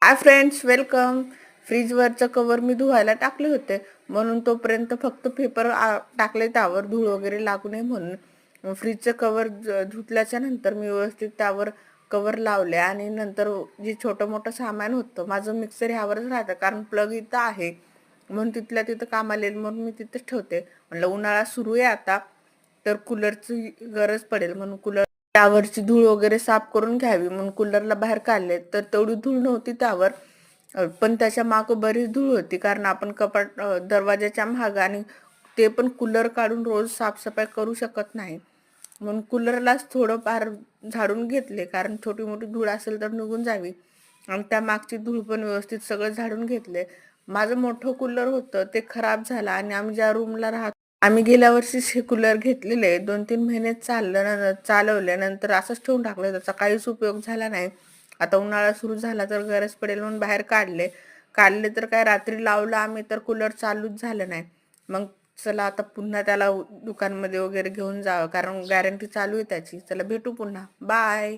हाय friends, welcome. फ्रीजवरचं cover मी धुवायला टाकले होते, म्हणून तोपर्यंत फक्त पेपर टाकले त्यावर धूळ वगैरे लागू नये म्हणून. फ्रीजचं कवर धुतल्याच्या नंतर मी व्यवस्थित त्यावर कवर लावले आणि नंतर जे छोटं मोठं सामान होतं, माझं मिक्सर ह्यावरच राहतं कारण प्लग इथं आहे म्हणून तिथल्या तिथं कामाला येईल म्हणून मी तिथंच ठेवते. म्हणलं उन्हाळा सुरू आहे आता, तर कूलरची गरज पडेल म्हणून कूलर त्यावरची धूळ वगैरे साफ करून घ्यावी म्हणून कूलरला बाहेर काढले. तर तेवढी धूळ नव्हती त्यावर, पण त्याच्या मागं बरीच धूळ होती कारण आपण कपाट दरवाजाच्या मागं आणि ते पण कूलर काढून रोज साफसफाई करू शकत नाही म्हणून कूलरलाच थोडंफार झाडून घेतले कारण छोटी मोठी धूळ असेल तर निघून जावी. आणि त्या मागची धूळ पण व्यवस्थित सगळं झाडून घेतले. माझं मोठं कूलर होतं ते खराब झालं आणि आम्ही ज्या रूमला राहतो आम्ही गेल्या वर्षीच हे कूलर घेतलेले, 2-3 महिने चालवल्यानंतर असंच ठेवून टाकलं, त्याचा काहीच उपयोग झाला नाही. आता उन्हाळा सुरू झाला तर गरज पडेल म्हणून बाहेर काढले तर काय रात्री लावलं आम्ही तर कूलर चालूच झालं नाही. मग चला आता पुन्हा त्याला दुकानमध्ये वगैरे घेऊन जावं कारण गॅरंटी चालू आहे त्याची. चला भेटू पुन्हा, बाय.